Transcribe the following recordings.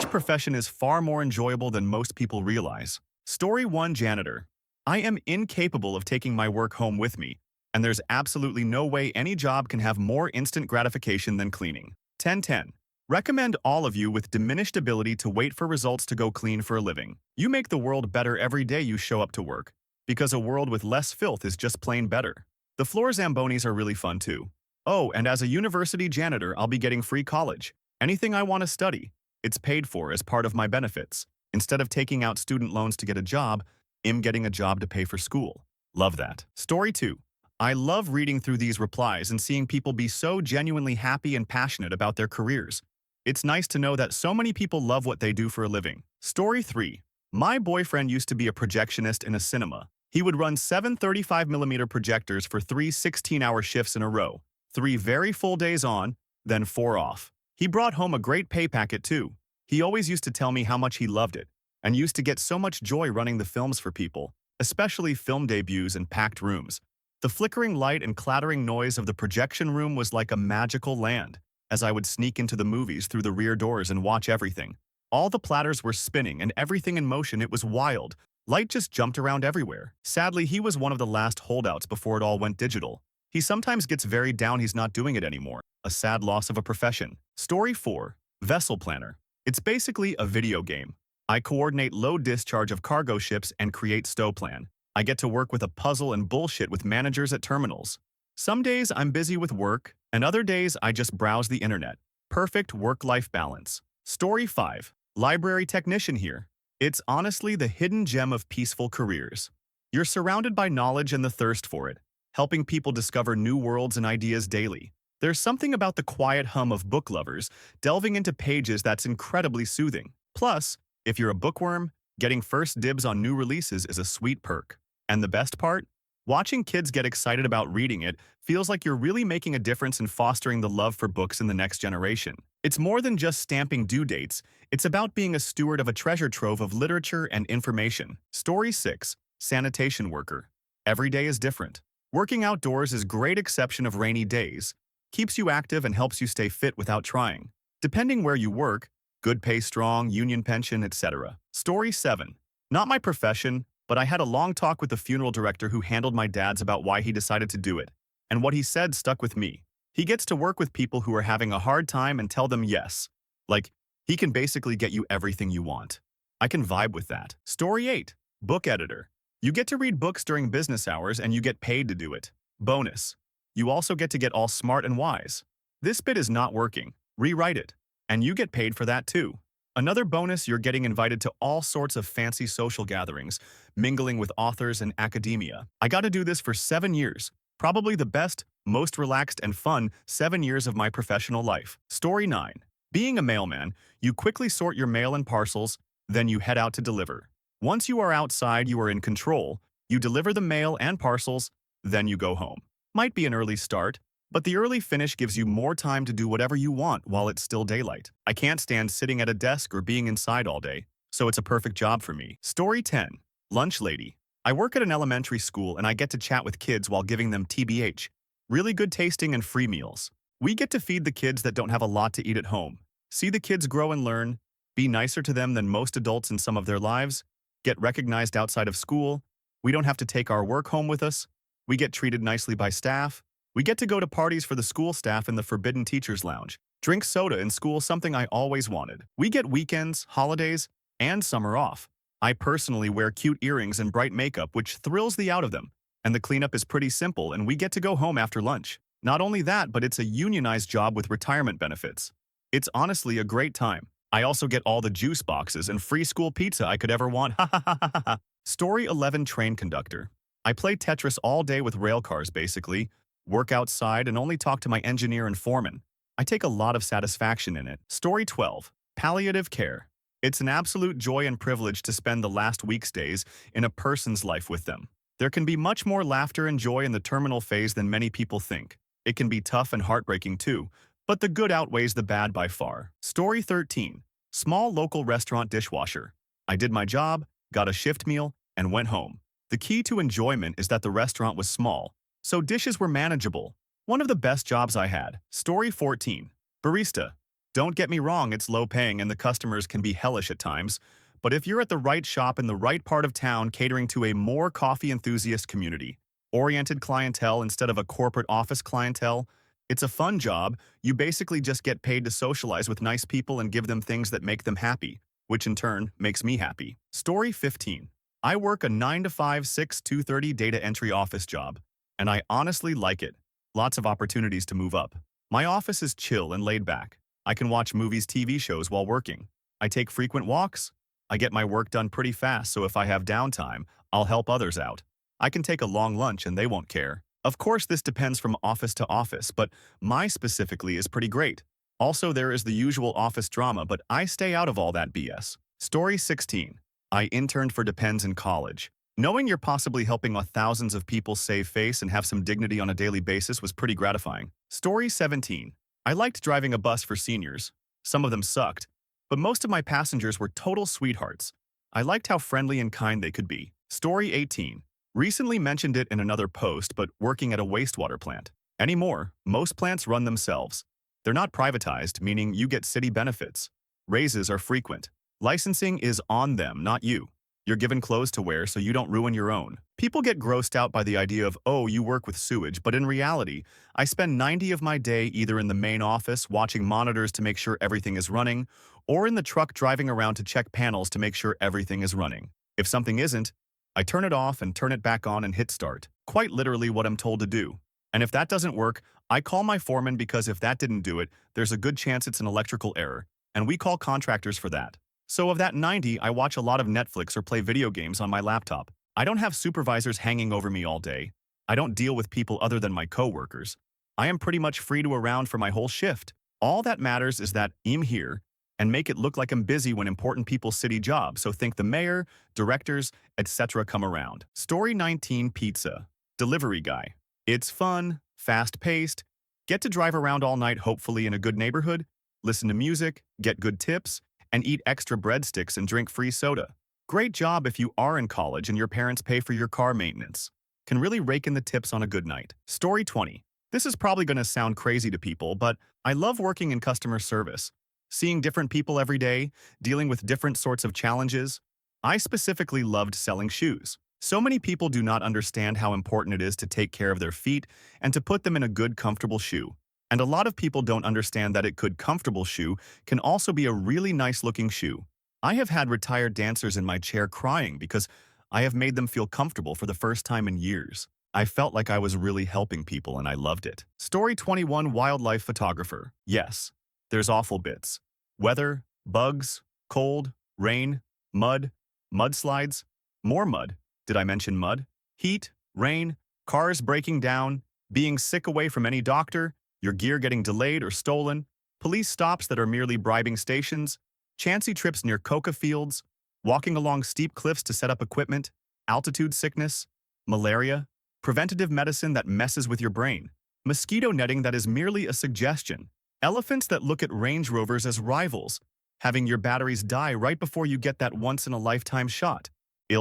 profession is far more enjoyable than most people realize. Story 1, Janitor. I am incapable of taking my work home with me, and there's absolutely no way any job can have more instant gratification than cleaning. 1010. Recommend all of you with diminished ability to wait for results to go clean for a living. You make the world better every day you show up to work, because a world with less filth is just plain better. The floor Zambonis are really fun too. Oh, and as a university janitor, I'll be getting free college. Anything I want to study, it's paid for as part of my benefits. Instead of taking out student loans to get a job, I'm getting a job to pay for school. Love that. Story 2. I love reading through these replies and seeing people be so genuinely happy and passionate about their careers. It's nice to know that so many people love what they do for a living. Story 3. My boyfriend used to be a projectionist in a cinema. He would run 7 35mm projectors for 3 16-hour shifts in a row, 3 very full days on, then 4 off. He brought home a great pay packet too. He always used to tell me how much he loved it, and used to get so much joy running the films for people, especially film debuts and packed rooms. The flickering light and clattering noise of the projection room was like a magical land, as I would sneak into the movies through the rear doors and watch everything. All the platters were spinning and everything in motion. It was wild. Light just jumped around everywhere. Sadly, he was one of the last holdouts before it all went digital. He sometimes gets very down he's not doing it anymore. A sad loss of a profession. Story 4. Vessel Planner. It's basically a video game. I coordinate load discharge of cargo ships and create stow plan. I get to work with a puzzle and bullshit with managers at terminals. Some days I'm busy with work, and other days I just browse the internet. Perfect work-life balance. Story 5. Library technician here. It's honestly the hidden gem of peaceful careers. You're surrounded by knowledge and the thirst for it, helping people discover new worlds and ideas daily. There's something about the quiet hum of book lovers delving into pages that's incredibly soothing. Plus, if you're a bookworm, getting first dibs on new releases is a sweet perk. And the best part? Watching kids get excited about reading it feels like you're really making a difference in fostering the love for books in the next generation. It's more than just stamping due dates, it's about being a steward of a treasure trove of literature and information. Story 6. Sanitation worker. Every day is different. Working outdoors is a great exception of rainy days, keeps you active and helps you stay fit without trying. Depending where you work, good pay, strong, union pension, etc. Story 7. Not my profession, but I had a long talk with the funeral director who handled my dad's about why he decided to do it, and what he said stuck with me. He gets to work with people who are having a hard time and tell them yes. Like, he can basically get you everything you want. I can vibe with that. Story 8. Book editor. You get to read books during business hours and you get paid to do it. Bonus. You also get to get all smart and wise. This bit is not working. Rewrite it. And you get paid for that too. Another bonus, you're getting invited to all sorts of fancy social gatherings, mingling with authors and academia. I got to do this for 7 years. Probably the best, most relaxed and fun 7 years of my professional life. Story 9. Being a mailman, you quickly sort your mail and parcels, then you head out to deliver. Once you are outside, you are in control. You deliver the mail and parcels, then you go home. Might be an early start, but the early finish gives you more time to do whatever you want while it's still daylight. I can't stand sitting at a desk or being inside all day, so it's a perfect job for me. Story 10. Lunch lady. I work at an elementary school and I get to chat with kids while giving them TBH, really good tasting and free meals. We get to feed the kids that don't have a lot to eat at home, see the kids grow and learn, be nicer to them than most adults in some of their lives, get recognized outside of school. We don't have to take our work home with us. We get treated nicely by staff. We get to go to parties for the school staff in the Forbidden Teachers Lounge. Drink soda in school, something I always wanted. We get weekends, holidays, and summer off. I personally wear cute earrings and bright makeup, which thrills the out of them. And the cleanup is pretty simple, and we get to go home after lunch. Not only that, but it's a unionized job with retirement benefits. It's honestly a great time. I also get all the juice boxes and free school pizza I could ever want. Ha ha ha ha ha. Story 11. Train conductor. I play Tetris all day with rail cars basically, work outside and only talk to my engineer and foreman. I take a lot of satisfaction in it. Story 12. Palliative care. It's an absolute joy and privilege to spend the last week's days in a person's life with them. There can be much more laughter and joy in the terminal phase than many people think. It can be tough and heartbreaking too, but the good outweighs the bad by far. Story 13. Small local restaurant dishwasher. I did my job, got a shift meal, and went home. The key to enjoyment is that the restaurant was small, so dishes were manageable. One of the best jobs I had. Story 14. Barista. Don't get me wrong, it's low paying and the customers can be hellish at times, but if you're at the right shop in the right part of town catering to a more coffee enthusiast community, oriented clientele instead of a corporate office clientele, it's a fun job. You basically just get paid to socialize with nice people and give them things that make them happy, which in turn makes me happy. Story 15. I work a 9 to 5, 6 to 30 data entry office job, and I honestly like it. Lots of opportunities to move up. My office is chill and laid back. I can watch movies, TV shows while working. I take frequent walks. I get my work done pretty fast, so if I have downtime, I'll help others out. I can take a long lunch and they won't care. Of course, this depends from office to office, but my specifically is pretty great. Also, there is the usual office drama, but I stay out of all that BS. Story 16. I interned for Depends in college. Knowing you're possibly helping thousands of people save face and have some dignity on a daily basis was pretty gratifying. Story 17. I liked driving a bus for seniors. Some of them sucked, but most of my passengers were total sweethearts. I liked how friendly and kind they could be. Story 18. Recently mentioned it in another post, but working at a wastewater plant. Anymore, most plants run themselves. They're not privatized, meaning you get city benefits. Raises are frequent. Licensing is on them, not you. You're given clothes to wear so you don't ruin your own. People get grossed out by the idea of, oh, you work with sewage, but in reality, I spend 90 of my day either in the main office watching monitors to make sure everything is running, or in the truck driving around to check panels to make sure everything is running. If something isn't, I turn it off and turn it back on and hit start. Quite literally what I'm told to do. And if that doesn't work, I call my foreman because if that didn't do it, there's a good chance it's an electrical error, and we call contractors for that. So of that 90, I watch a lot of Netflix or play video games on my laptop. I don't have supervisors hanging over me all day. I don't deal with people other than my coworkers. I am pretty much free to around for my whole shift. All that matters is that I'm here and make it look like I'm busy when important people's city jobs, so think the mayor, directors, etc. come around. Story 19. Pizza. Delivery guy. It's fun, fast-paced, get to drive around all night hopefully in a good neighborhood, listen to music, get good tips, and eat extra breadsticks and drink free soda. Great job if you are in college and your parents pay for your car maintenance. Can really rake in the tips on a good night. Story 20. This is probably going to sound crazy to people, but I love working in customer service. Seeing different people every day, dealing with different sorts of challenges. I specifically loved selling shoes. So many people do not understand how important it is to take care of their feet and to put them in a good, comfortable shoe. And a lot of people don't understand that a good, comfortable shoe can also be a really nice-looking shoe. I have had retired dancers in my chair crying because I have made them feel comfortable for the first time in years. I felt like I was really helping people and I loved it. Story 21. Wildlife photographer. Yes, there's awful bits. Weather, bugs, cold, rain, mud, mudslides, more mud. Did I mention mud? Heat, rain, cars breaking down, being sick away from any doctor, your gear getting delayed or stolen, police stops that are merely bribing stations, chancy trips near coca fields, walking along steep cliffs to set up equipment, altitude sickness, malaria, preventative medicine that messes with your brain, mosquito netting that is merely a suggestion, elephants that look at Range Rovers as rivals, having your batteries die right before you get that once-in-a-lifetime shot.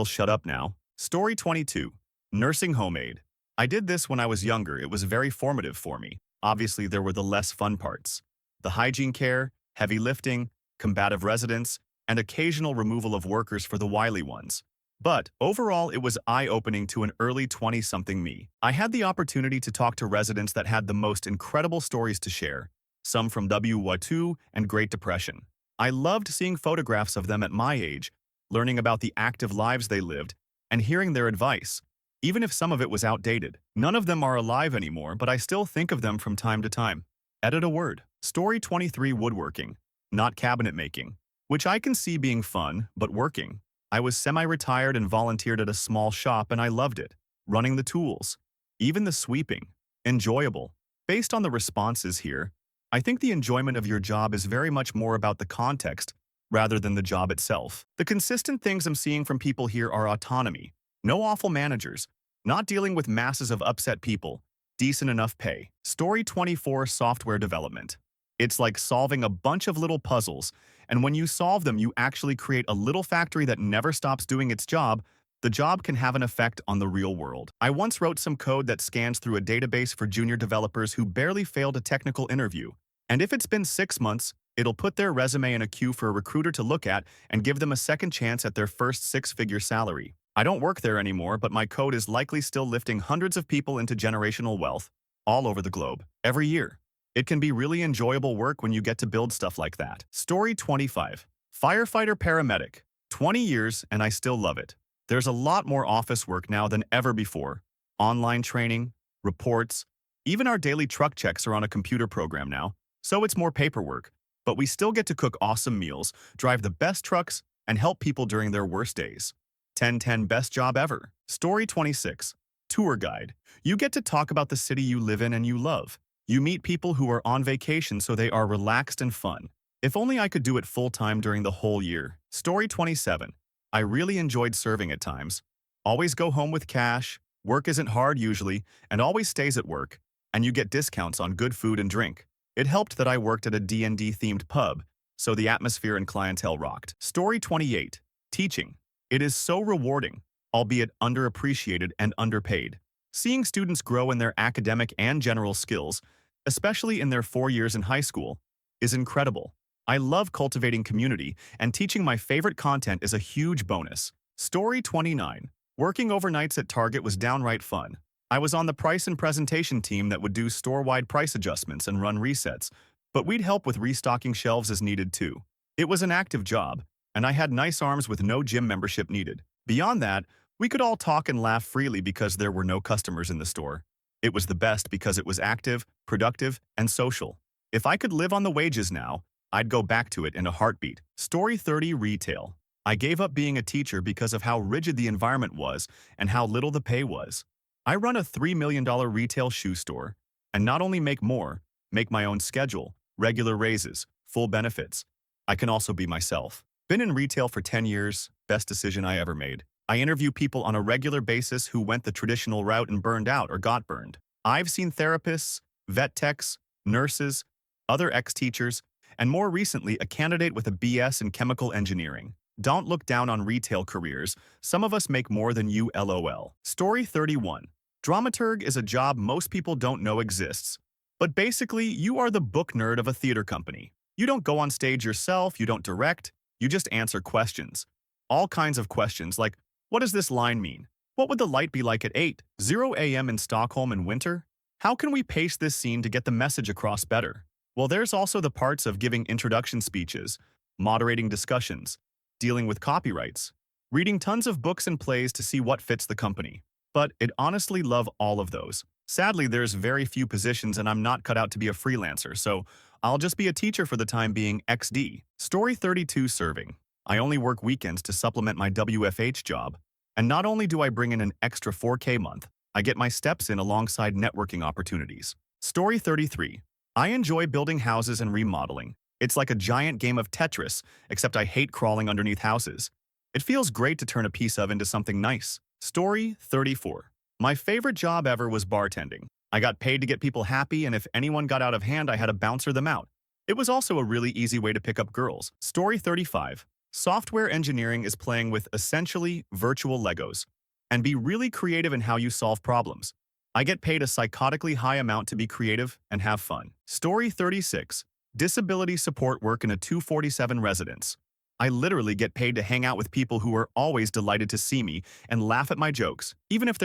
Shut up now. Story 22. Nursing home aide. I did this when I was younger. It was very formative for me. Obviously, there were the less fun parts. The hygiene care, heavy lifting, combative residents, and occasional removal of workers for the wily ones. But overall, it was eye-opening to an early 20-something me. I had the opportunity to talk to residents that had the most incredible stories to share, some from WW2 and Great Depression. I loved seeing photographs of them at my age, learning about the active lives they lived, and hearing their advice. Even if some of it was outdated. None of them are alive anymore, but I still think of them from time to time. Edit a word. Story 23. Woodworking. Not cabinet making. Which I can see being fun, but working. I was semi-retired and volunteered at a small shop and I loved it. Running the tools. Even the sweeping. Enjoyable. Based on the responses here, I think the enjoyment of your job is very much more about the context rather than the job itself. The consistent things I'm seeing from people here are autonomy. No awful managers, not dealing with masses of upset people, decent enough pay. Story 24. Software development. It's like solving a bunch of little puzzles, and when you solve them, you actually create a little factory that never stops doing its job. The job can have an effect on the real world. I once wrote some code that scans through a database for junior developers who barely failed a technical interview. And if it's been 6 months, It'll put their resume in a queue for a recruiter to look at and give them a second chance at their first six-figure salary. I don't work there anymore, but my code is likely still lifting hundreds of people into generational wealth all over the globe every year. It can be really enjoyable work when you get to build stuff like that. Story 25. Firefighter paramedic. 20 years and I still love it. There's a lot more office work now than ever before. Online training, reports, even our daily truck checks are on a computer program now, so it's more paperwork. But we still get to cook awesome meals, drive the best trucks, and help people during their worst days. 10 best job ever. Story 26. Tour guide. You get to talk about the city you live in and you love. You meet people who are on vacation so they are relaxed and fun. If only I could do it full-time during the whole year. Story 27. I really enjoyed serving at times. Always go home with cash, work isn't hard usually, and always stays at work, and you get discounts on good food and drink. It helped that I worked at a D&D-themed pub, so the atmosphere and clientele rocked. Story 28. Teaching. It is so rewarding, albeit underappreciated and underpaid. Seeing students grow in their academic and general skills, especially in their 4 years in high school, is incredible. I love cultivating community, and teaching my favorite content is a huge bonus. Story 29. Working overnights at Target was downright fun. I was on the price and presentation team that would do store-wide price adjustments and run resets, but we'd help with restocking shelves as needed too. It was an active job, and I had nice arms with no gym membership needed. Beyond that, we could all talk and laugh freely because there were no customers in the store. It was the best because it was active, productive, and social. If I could live on the wages now, I'd go back to it in a heartbeat. Story 30. Retail. I gave up being a teacher because of how rigid the environment was and how little the pay was. I run a $3 million retail shoe store, and not only make my own schedule, regular raises, full benefits. I can also be myself. Been in retail for 10 years, best decision I ever made. I interview people on a regular basis who went the traditional route and burned out or got burned. I've seen therapists, vet techs, nurses, other ex-teachers, and more recently a candidate with a BS in chemical engineering. Don't look down on retail careers. Some of us make more than you, LOL. Story 31. Dramaturg is a job most people don't know exists. But basically, you are the book nerd of a theater company. You don't go on stage yourself, you don't direct, you just answer questions. All kinds of questions like, what does this line mean? What would the light be like at 8:00 a.m. in Stockholm in winter? How can we pace this scene to get the message across better? Well, there's also the parts of giving introduction speeches, moderating discussions, dealing with copyrights, reading tons of books and plays to see what fits the company. But I'd honestly love all of those. Sadly, there's very few positions and I'm not cut out to be a freelancer, so I'll just be a teacher for the time being. XD. Story 32. Serving. I only work weekends to supplement my WFH job. And not only do I bring in an extra 4K month, I get my steps in alongside networking opportunities. Story 33. I enjoy building houses and remodeling. It's like a giant game of Tetris, except I hate crawling underneath houses. It feels great to turn a piece of into something nice. Story 34. My favorite job ever was bartending. I got paid to get people happy, and if anyone got out of hand, I had to bouncer them out. It was also a really easy way to pick up girls. Story 35. Software engineering is playing with essentially virtual Legos. And be really creative in how you solve problems. I get paid a psychotically high amount to be creative and have fun. Story 36. Disability support work in a 247 residence. I literally get paid to hang out with people who are always delighted to see me and laugh at my jokes, even if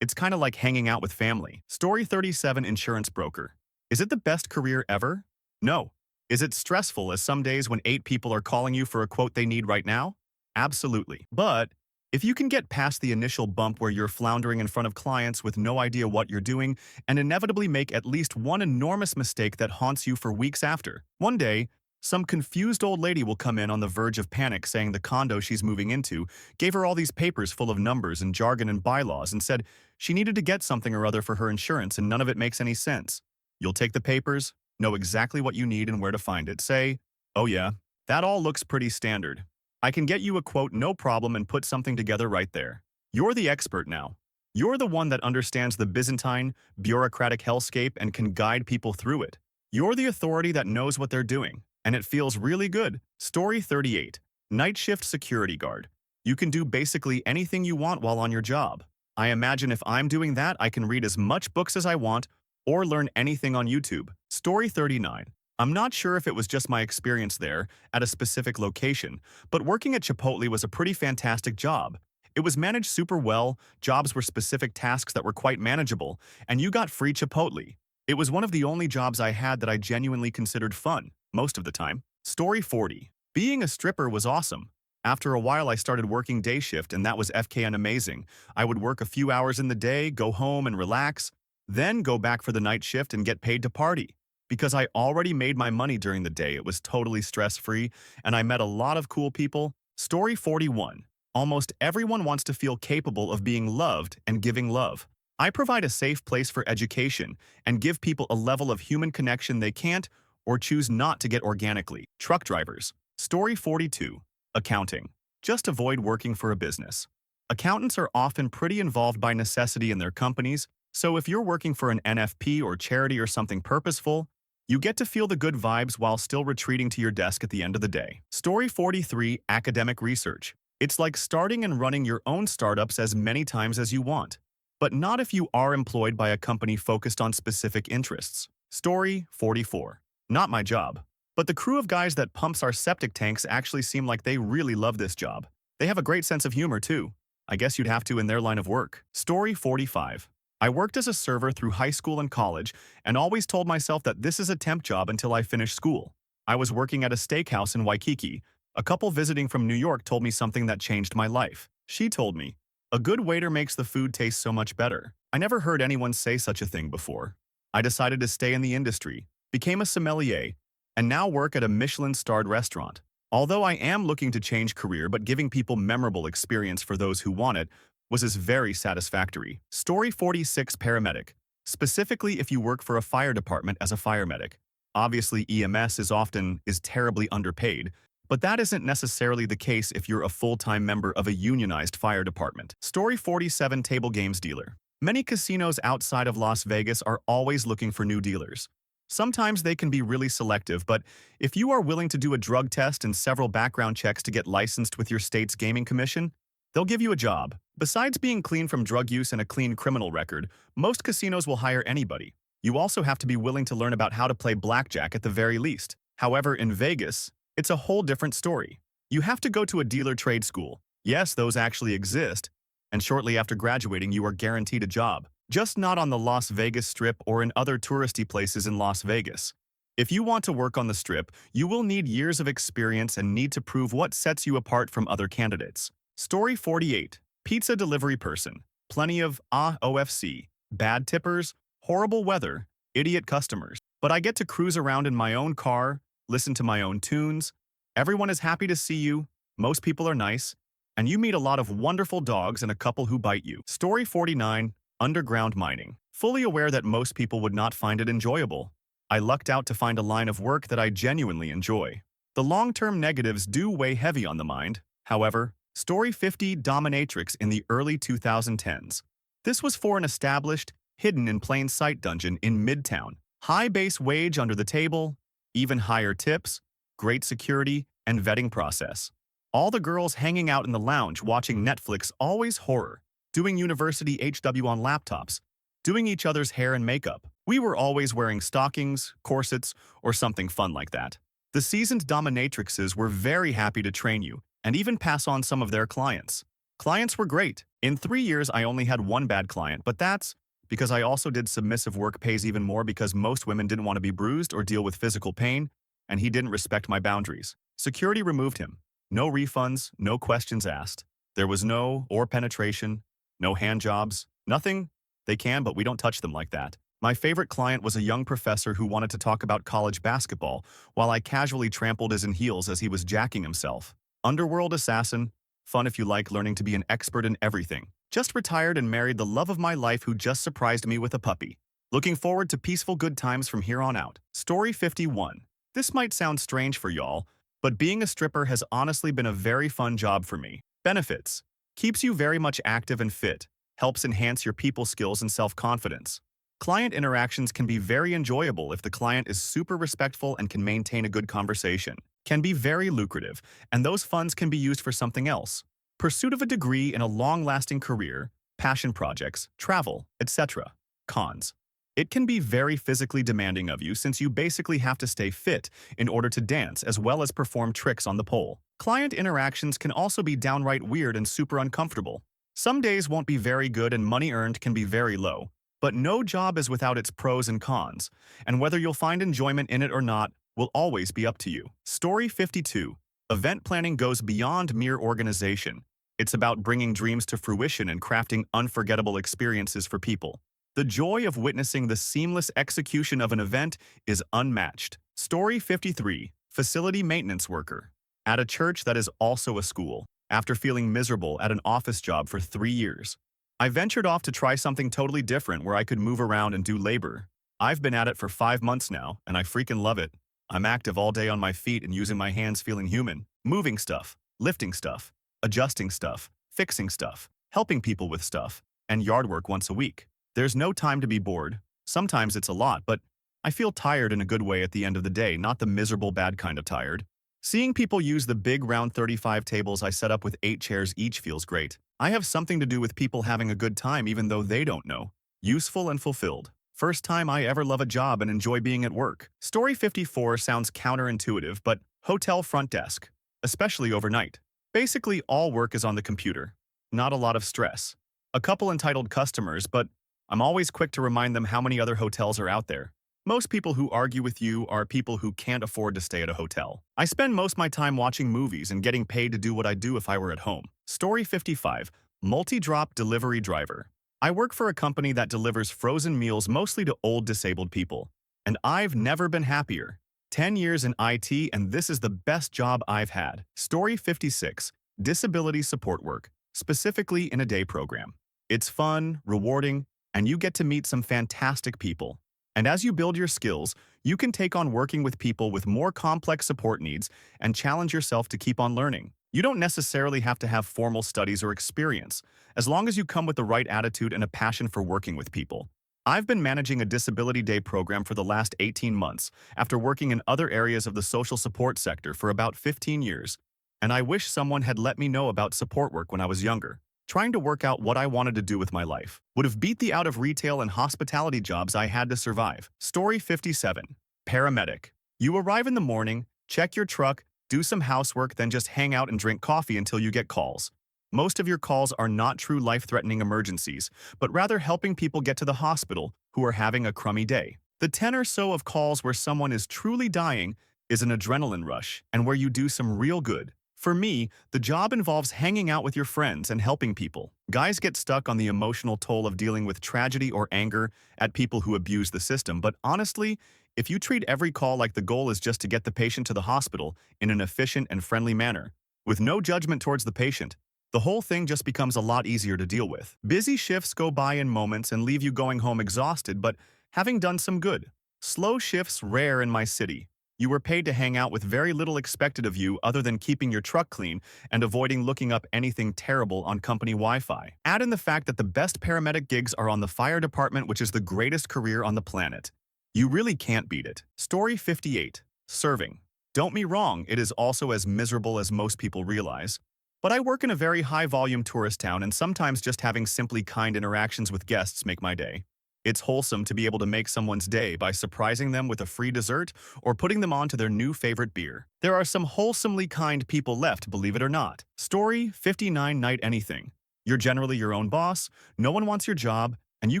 it's kind of like hanging out with family. Story 37. Insurance broker. Is it the best career ever? No. Is it stressful as some days when 8 people are calling you for a quote they need right now? Absolutely. But if you can get past the initial bump where you're floundering in front of clients with no idea what you're doing and inevitably make at least one enormous mistake that haunts you for weeks after, one day, some confused old lady will come in on the verge of panic saying the condo she's moving into gave her all these papers full of numbers and jargon and bylaws and said she needed to get something or other for her insurance and none of it makes any sense. You'll take the papers, know exactly what you need and where to find it, say, oh yeah, that all looks pretty standard. I can get you a quote no problem and put something together right there. You're the expert now. You're the one that understands the Byzantine, bureaucratic hellscape and can guide people through it. You're the authority that knows what they're doing, and it feels really good. Story 38. Night shift security guard. You can do basically anything you want while on your job. I imagine if I'm doing that, I can read as much books as I want or learn anything on YouTube. Story 39. I'm not sure if it was just my experience there at a specific location, but working at Chipotle was a pretty fantastic job. It was managed super well, jobs were specific tasks that were quite manageable, and you got free Chipotle. It was one of the only jobs I had that I genuinely considered fun, most of the time. Story 40. Being a stripper was awesome. After a while I started working day shift and that was FKN amazing. I would work a few hours in the day, go home and relax, then go back for the night shift and get paid to party. Because I already made my money during the day, it was totally stress-free, and I met a lot of cool people. Story 41. Almost everyone wants to feel capable of being loved and giving love. I provide a safe place for education and give people a level of human connection they can't or choose not to get organically. Truck drivers. Story 42. Accounting. Just avoid working for a business. Accountants are often pretty involved by necessity in their companies, so if you're working for an NFP or charity or something purposeful, you get to feel the good vibes while still retreating to your desk at the end of the day. Story 43. Academic research. It's like starting and running your own startups as many times as you want, but not if you are employed by a company focused on specific interests. Story 44. Not my job. But the crew of guys that pumps our septic tanks actually seem like they really love this job. They have a great sense of humor too. I guess you'd have to in their line of work. Story 45. I worked as a server through high school and college and always told myself that this is a temp job until I finish school. I was working at a steakhouse in Waikiki. A couple visiting from New York told me something that changed my life. She told me, "A good waiter makes the food taste so much better." I never heard anyone say such a thing before. I decided to stay in the industry, became a sommelier, and now work at a Michelin-starred restaurant. Although I am looking to change career but giving people memorable experience for those who want it, was very satisfactory. Story 46. Paramedic. Specifically if you work for a fire department as a fire medic. Obviously EMS is terribly underpaid, but that isn't necessarily the case if you're a full-time member of a unionized fire department. Story 47. Table games dealer. Many casinos outside of Las Vegas are always looking for new dealers. Sometimes they can be really selective, but if you are willing to do a drug test and several background checks to get licensed with your state's gaming commission, they'll give you a job. Besides being clean from drug use and a clean criminal record, most casinos will hire anybody. You also have to be willing to learn about how to play blackjack at the very least. However, in Vegas, it's a whole different story. You have to go to a dealer trade school. Yes, those actually exist, and shortly after graduating you are guaranteed a job. Just not on the Las Vegas Strip or in other touristy places in Las Vegas. If you want to work on the Strip, you will need years of experience and need to prove what sets you apart from other candidates. Story 48. Pizza delivery person. Plenty of OFC, bad tippers, horrible weather, idiot customers. But I get to cruise around in my own car, listen to my own tunes. Everyone is happy to see you, most people are nice, and you meet a lot of wonderful dogs and a couple who bite you. Story 49. Underground mining. Fully aware that most people would not find it enjoyable, I lucked out to find a line of work that I genuinely enjoy. The long-term negatives do weigh heavy on the mind, however. Story 50. Dominatrix in the early 2010s. This was for an established, hidden in plain sight dungeon in Midtown. High base wage under the table, even higher tips, great security, and vetting process. All the girls hanging out in the lounge watching Netflix, always horror. Doing university HW on laptops, doing each other's hair and makeup. We were always wearing stockings, corsets, or something fun like that. The seasoned dominatrixes were very happy to train you and even pass on some of their clients. Clients were great. In 3 years, I only had one bad client, but that's because I also did submissive work pays even more because most women didn't want to be bruised or deal with physical pain, and he didn't respect my boundaries. Security removed him. No refunds, no questions asked. There was no penetration. No hand jobs, nothing. They can, but we don't touch them like that. My favorite client was a young professor who wanted to talk about college basketball, while I casually trampled his in heels as he was jacking himself. Underworld assassin, fun if you like learning to be an expert in everything. Just retired and married the love of my life who just surprised me with a puppy. Looking forward to peaceful good times from here on out. Story 51. This might sound strange for y'all, but being a stripper has honestly been a very fun job for me. Benefits. Keeps you very much active and fit, helps enhance your people skills and self-confidence. Client interactions can be very enjoyable if the client is super respectful and can maintain a good conversation. Can be very lucrative, and those funds can be used for something else. Pursuit of a degree in a long-lasting career, passion projects, travel, etc. Cons. It can be very physically demanding of you since you basically have to stay fit in order to dance as well as perform tricks on the pole. Client interactions can also be downright weird and super uncomfortable. Some days won't be very good and money earned can be very low. But no job is without its pros and cons, and whether you'll find enjoyment in it or not will always be up to you. Story 52. Event planning goes beyond mere organization. It's about bringing dreams to fruition and crafting unforgettable experiences for people. The joy of witnessing the seamless execution of an event is unmatched. Story 53. Facility maintenance worker. At a church that is also a school, after feeling miserable at an office job for 3 years, I ventured off to try something totally different where I could move around and do labor. I've been at it for 5 months now, and I freaking love it. I'm active all day on my feet and using my hands feeling human, moving stuff, lifting stuff, adjusting stuff, fixing stuff, helping people with stuff, and yard work once a week. There's no time to be bored. Sometimes it's a lot, but I feel tired in a good way at the end of the day, not the miserable bad kind of tired. Seeing people use the big round 35 tables I set up with 8 chairs each feels great. I have something to do with people having a good time even though they don't know. Useful and fulfilled. First time I ever love a job and enjoy being at work. Story 54 sounds counterintuitive, but hotel front desk, especially overnight. Basically, all work is on the computer. Not a lot of stress. A couple entitled customers, but I'm always quick to remind them how many other hotels are out there. Most people who argue with you are people who can't afford to stay at a hotel. I spend most of my time watching movies and getting paid to do what I do if I were at home. Story 55. Multi-drop delivery driver. I work for a company that delivers frozen meals mostly to old disabled people. And I've never been happier. 10 years in IT and this is the best job I've had. Story 56. Disability support work, specifically in a day program. It's fun, rewarding, and you get to meet some fantastic people. And as you build your skills, you can take on working with people with more complex support needs and challenge yourself to keep on learning. You don't necessarily have to have formal studies or experience, as long as you come with the right attitude and a passion for working with people. I've been managing a disability day program for the last 18 months after working in other areas of the social support sector for about 15 years, and I wish someone had let me know about support work when I was younger. Trying to work out what I wanted to do with my life would have beat the out of retail and hospitality jobs I had to survive. Story 57. Paramedic. You arrive in the morning, check your truck, do some housework, then just hang out and drink coffee until you get calls. Most of your calls are not true life-threatening emergencies, but rather helping people get to the hospital who are having a crummy day. The 10 or so of calls where someone is truly dying is an adrenaline rush and where you do some real good. For me, the job involves hanging out with your friends and helping people. Guys get stuck on the emotional toll of dealing with tragedy or anger at people who abuse the system, but honestly, if you treat every call like the goal is just to get the patient to the hospital in an efficient and friendly manner, with no judgment towards the patient, the whole thing just becomes a lot easier to deal with. Busy shifts go by in moments and leave you going home exhausted, but having done some good. Slow shifts rare in my city. You were paid to hang out with very little expected of you other than keeping your truck clean and avoiding looking up anything terrible on company Wi-Fi. Add in the fact that the best paramedic gigs are on the fire department, which is the greatest career on the planet. You really can't beat it. Story 58. Serving. Don't me wrong, it is also as miserable as most people realize. But I work in a very high-volume tourist town and sometimes just having simply kind interactions with guests make my day. It's wholesome to be able to make someone's day by surprising them with a free dessert or putting them on to their new favorite beer. There are some wholesomely kind people left, believe it or not. Story 59. Night anything. You're generally your own boss, no one wants your job, and you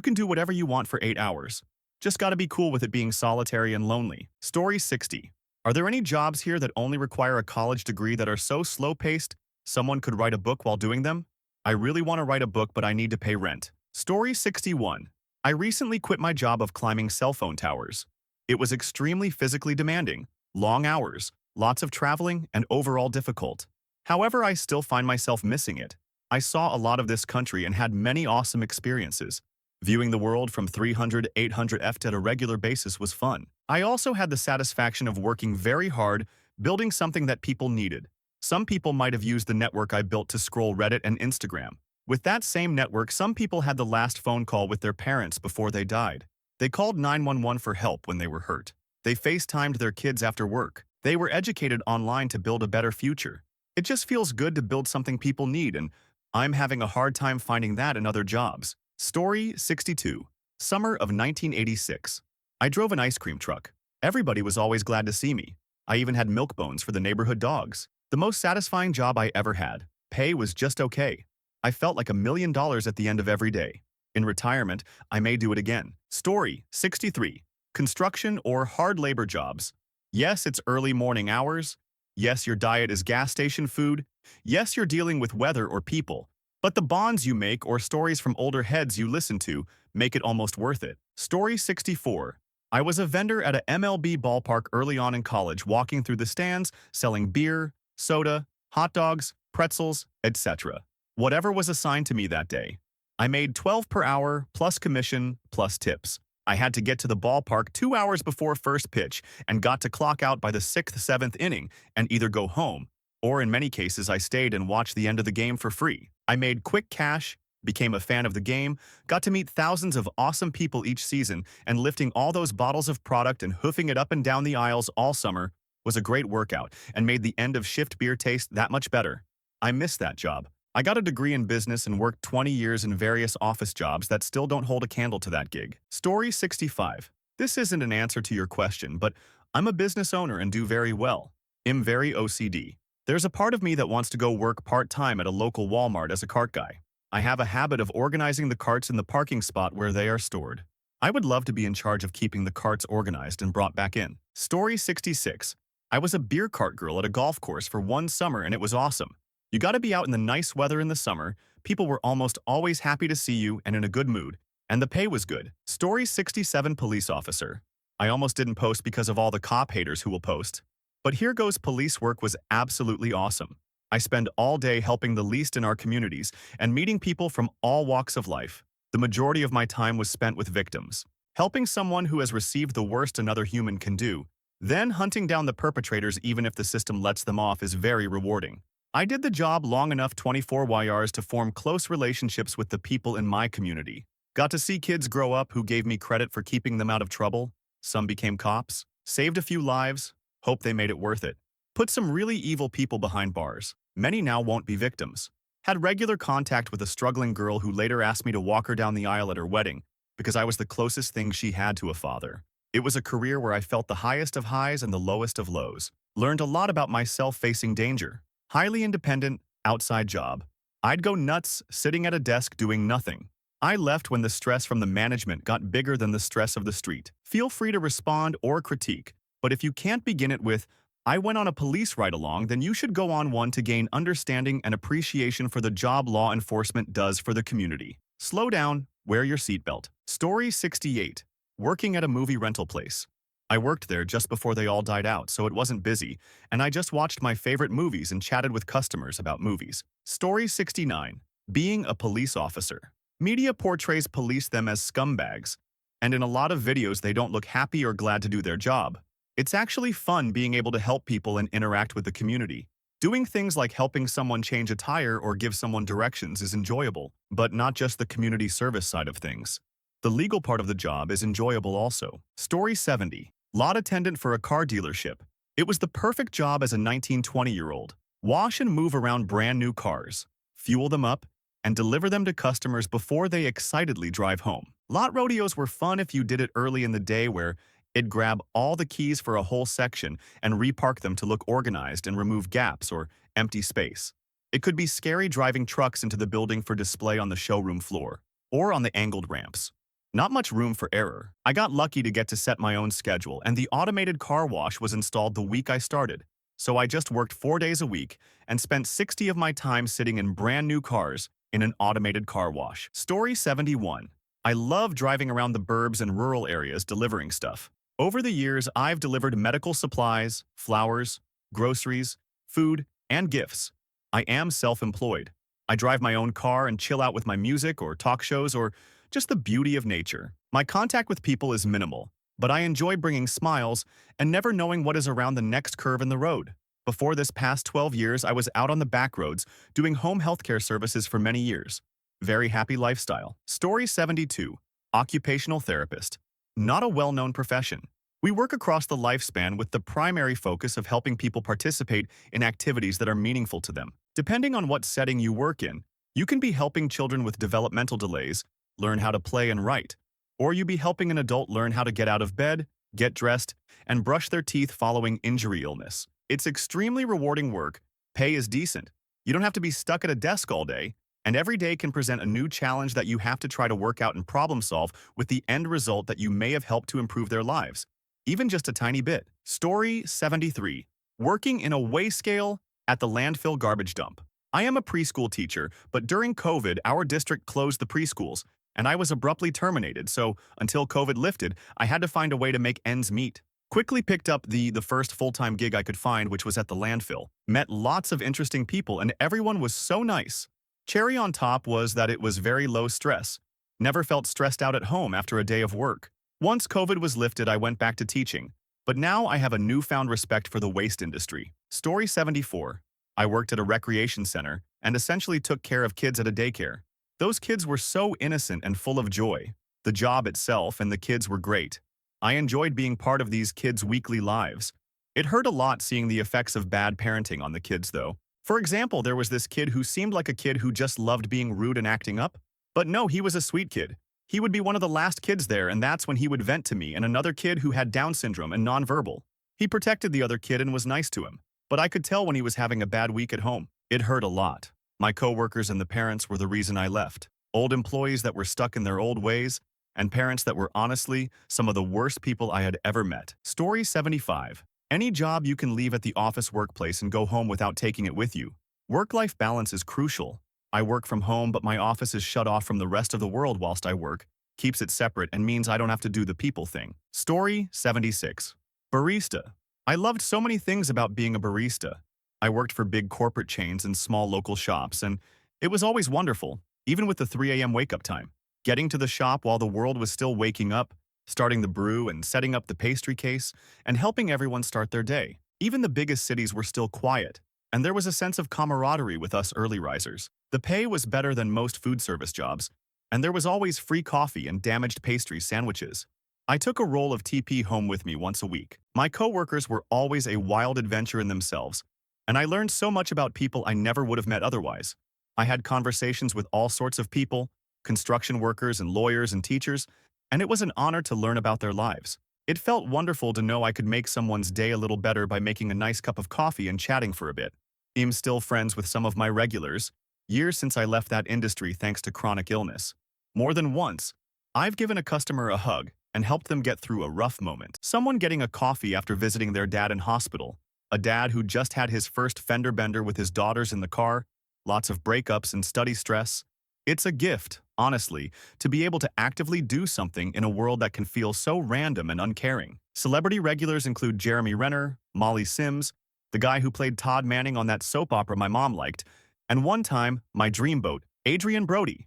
can do whatever you want for 8 hours. Just gotta be cool with it being solitary and lonely. Story 60. Are there any jobs here that only require a college degree that are so slow-paced someone could write a book while doing them? I really want to write a book, but I need to pay rent. Story 61. I recently quit my job of climbing cell phone towers. It was extremely physically demanding, long hours, lots of traveling, and overall difficult. However, I still find myself missing it. I saw a lot of this country and had many awesome experiences. Viewing the world from 300 to 800 ft at a regular basis was fun. I also had the satisfaction of working very hard, building something that people needed. Some people might have used the network I built to scroll Reddit and Instagram. With that same network, some people had the last phone call with their parents before they died. They called 911 for help when they were hurt. They FaceTimed their kids after work. They were educated online to build a better future. It just feels good to build something people need, and I'm having a hard time finding that in other jobs. Story 62. Summer of 1986. I drove an ice cream truck. Everybody was always glad to see me. I even had milk bones for the neighborhood dogs. The most satisfying job I ever had. Pay was just okay. I felt like $1 million at the end of every day. In retirement, I may do it again. Story 63. Construction or hard labor jobs. Yes, it's early morning hours. Yes, your diet is gas station food. Yes, you're dealing with weather or people. But the bonds you make or stories from older heads you listen to make it almost worth it. Story 64. I was a vendor at a MLB ballpark early on in college, walking through the stands, selling beer, soda, hot dogs, pretzels, etc. Whatever was assigned to me that day. I made 12 per hour, plus commission, plus tips. I had to get to the ballpark 2 hours before first pitch and got to clock out by the 6th, 7th inning and either go home, or in many cases I stayed and watched the end of the game for free. I made quick cash, became a fan of the game, got to meet thousands of awesome people each season, and lifting all those bottles of product and hoofing it up and down the aisles all summer was a great workout and made the end of shift beer taste that much better. I missed that job. I got a degree in business and worked 20 years in various office jobs that still don't hold a candle to that gig. Story 65. This isn't an answer to your question, but I'm a business owner and do very well. I'm very OCD. There's a part of me that wants to go work part-time at a local Walmart as a cart guy. I have a habit of organizing the carts in the parking spot where they are stored. I would love to be in charge of keeping the carts organized and brought back in. Story 66. I was a beer cart girl at a golf course for one summer and it was awesome. You gotta be out in the nice weather in the summer, people were almost always happy to see you and in a good mood, and the pay was good. Story 67. Police officer. I almost didn't post because of all the cop haters who will post. But here goes. Police work was absolutely awesome. I spend all day helping the least in our communities and meeting people from all walks of life. The majority of my time was spent with victims, helping someone who has received the worst another human can do. Then hunting down the perpetrators even if the system lets them off is very rewarding. I did the job long enough 24 years to form close relationships with the people in my community. Got to see kids grow up who gave me credit for keeping them out of trouble. Some became cops, saved a few lives, hope they made it worth it. Put some really evil people behind bars. Many now won't be victims. Had regular contact with a struggling girl who later asked me to walk her down the aisle at her wedding because I was the closest thing she had to a father. It was a career where I felt the highest of highs and the lowest of lows. Learned a lot about myself facing danger. Highly independent, outside job. I'd go nuts sitting at a desk doing nothing. I left when the stress from the management got bigger than the stress of the street. Feel free to respond or critique, but if you can't begin it with, I went on a police ride-along, then you should go on one to gain understanding and appreciation for the job law enforcement does for the community. Slow down, wear your seatbelt. Story 68. Working at a movie rental place. I worked there just before they all died out, so it wasn't busy, and I just watched my favorite movies and chatted with customers about movies. Story 69. Being a police officer. Media portrays police them as scumbags, and in a lot of videos they don't look happy or glad to do their job. It's actually fun being able to help people and interact with the community. Doing things like helping someone change a tire or give someone directions is enjoyable, but not just the community service side of things. The legal part of the job is enjoyable also. Story 70. Lot attendant for a car dealership. It was the perfect job as a 19-20-year-old. Wash and move around brand new cars, fuel them up, and deliver them to customers before they excitedly drive home. Lot rodeos were fun if you did it early in the day where it'd grab all the keys for a whole section and repark them to look organized and remove gaps or empty space. It could be scary driving trucks into the building for display on the showroom floor or on the angled ramps. Not much room for error. I got lucky to get to set my own schedule, and the automated car wash was installed the week I started. So I just worked 4 days a week and spent 60 of my time sitting in brand new cars in an automated car wash. Story 71. I love driving around the burbs and rural areas delivering stuff. Over the years, I've delivered medical supplies, flowers, groceries, food, and gifts. I am self-employed. I drive my own car and chill out with my music or talk shows or just the beauty of nature. My contact with people is minimal, but I enjoy bringing smiles and never knowing what is around the next curve in the road. Before this past 12 years, I was out on the back roads doing home healthcare services for many years. Very happy lifestyle. Story 72. Occupational therapist. Not a well-known profession. We work across the lifespan with the primary focus of helping people participate in activities that are meaningful to them. Depending on what setting you work in, you can be helping children with developmental delays learn how to play and write, Or you be helping an adult learn how to get out of bed, get dressed, and brush their teeth following injury illness. It's extremely rewarding work, pay is decent, you don't have to be stuck at a desk all day, and every day can present a new challenge that you have to try to work out and problem solve with the end result that you may have helped to improve their lives, even just a tiny bit. Story 73. Working in a weigh scale at the landfill garbage dump. I am a preschool teacher, but during COVID, our district closed the preschools, and I was abruptly terminated, so until COVID lifted, I had to find a way to make ends meet. Quickly picked up the first full-time gig I could find, which was at the landfill. Met lots of interesting people, and everyone was so nice. Cherry on top was that it was very low stress. Never felt stressed out at home after a day of work. Once COVID was lifted, I went back to teaching. But now I have a newfound respect for the waste industry. Story 74. I worked at a recreation center and essentially took care of kids at a daycare. Those kids were so innocent and full of joy. The job itself and the kids were great. I enjoyed being part of these kids' weekly lives. It hurt a lot seeing the effects of bad parenting on the kids, though. For example, there was this kid who seemed like a kid who just loved being rude and acting up. But no, he was a sweet kid. He would be one of the last kids there, and that's when he would vent to me and another kid who had Down syndrome and nonverbal. He protected the other kid and was nice to him. But I could tell when he was having a bad week at home. It hurt a lot. My coworkers and the parents were the reason I left. Old employees that were stuck in their old ways, and parents that were honestly some of the worst people I had ever met. Story 75. Any job you can leave at the office workplace and go home without taking it with you. Work-life balance is crucial. I work from home, but my office is shut off from the rest of the world whilst I work, keeps it separate and means I don't have to do the people thing. Story 76. Barista. I loved so many things about being a barista. I worked for big corporate chains and small local shops, and it was always wonderful, even with the 3 a.m. wake-up time. Getting to the shop while the world was still waking up, starting the brew and setting up the pastry case, and helping everyone start their day. Even the biggest cities were still quiet, and there was a sense of camaraderie with us early risers. The pay was better than most food service jobs, and there was always free coffee and damaged pastry sandwiches. I took a roll of TP home with me once a week. My coworkers were always a wild adventure in themselves, and I learned so much about people I never would have met otherwise. I had conversations with all sorts of people, construction workers and lawyers and teachers, and it was an honor to learn about their lives. It felt wonderful to know I could make someone's day a little better by making a nice cup of coffee and chatting for a bit. I'm still friends with some of my regulars, years since I left that industry thanks to chronic illness. More than once, I've given a customer a hug and helped them get through a rough moment. Someone getting a coffee after visiting their dad in hospital, a dad who just had his first fender bender with his daughters in the car, lots of breakups and study stress. It's a gift, honestly, to be able to actively do something in a world that can feel so random and uncaring. Celebrity regulars include Jeremy Renner, Molly Sims, the guy who played Todd Manning on that soap opera my mom liked, and one time, my dreamboat, Adrian Brody.